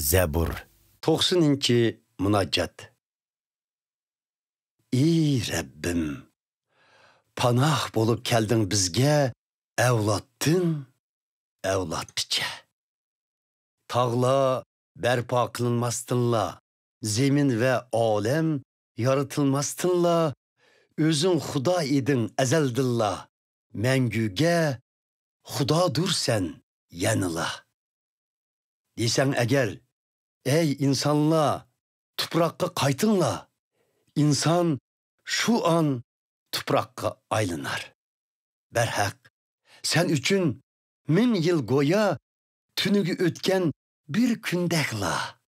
Zebur 90. Munaccat. Ey Rabbim, panah bolup keldin bizge, evlattın, evlattıça. Tağla berpa kılınmastınla, zemin ve alem yaratılmastınla, özün Xuda idin ezeldilla, mengüge Xuda dur sen yanıla. Desen eğer, ey insanla, tuprakka kaytınla, insan şu an tuprakka aylınar. Berhak, sen üçün 1000 yıl goya tünügü ötken bir kündekla,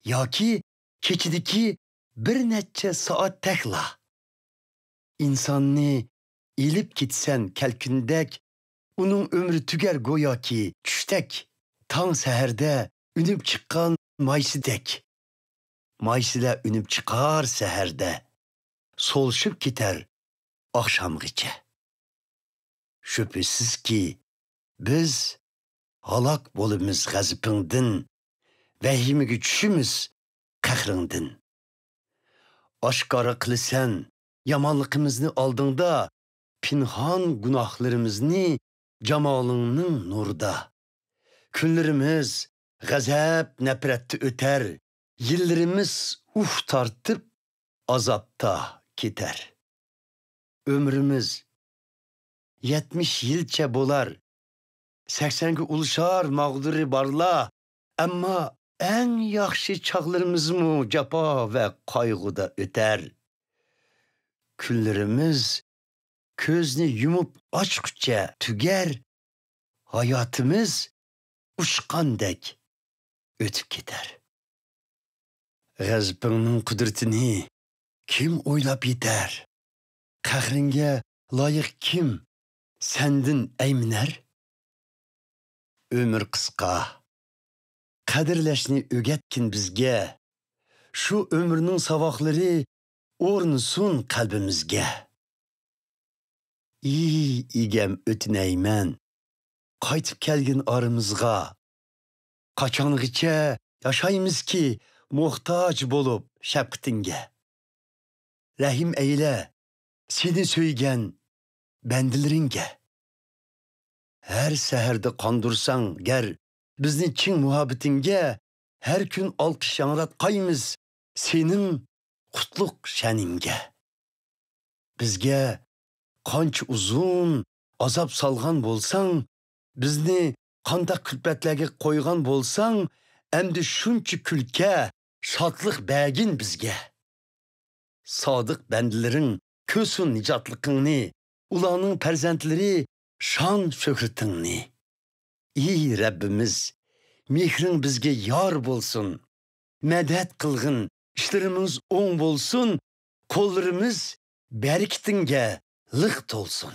ya ki keçidiki bir netçe saat tekla. İnsanni ilip gitsen kelkündek, onun ömrü tüger goya ki çüştek, tan seherde ünüp çıkan maysidek. Maysile ünüp çıkar seherde, solşup gider akşamgıça. Şüphesiz ki biz halak bolumuz gazipindin, vehimi güçümüz kahrındın. Aşkara kılısen yamanlıkımızı aldığında, pinhan günahlarımızı cemalının nurda. Küllerimiz gazap nefretti öter, yıllarımız tartıp azapta gider. Ömrümüz 70 yılça bolar, 80'ge uluşar mağduri barla, ama en yaxşı çağlarımız mı cepa ve kaygıda öter. Küllerimiz közünü yumup açıkça tüger, hayatımız uçkandek ötüp gider. Gazbının kudretini kim oylap yeter? Kahringe layık kim sendin eyminer? Ömür kıska, kadirleşni ögetkin bizge, şu ömrünün savakları ornusun kalbimizge. İyi igem ötüneymen, kaytıp kelgin arımızga, kaçanlıkça yaşayımız ki muhtaç bolup şefkatinge. Rahim eyle, seni söygen bendileringe. Her seherde kandursan ger, bizni çin muhabbetinge, her gün alkış yanırat kayımız senin kutluk şeninge. Bizge kanç uzun azap salgan bolsan, bizni kanda külpetlerge koygan bolsan, emdi şunçu külke şatlık bəgin bizge. Sadık bendilerin kösün nicatlıkını, ulanın perzentleri şan şöhretini. İyi Rabbimiz, mihrin bizge yar bolsun, medet kılgın, işlerimiz on bolsun, kollarımız berkitinge lıht olsun.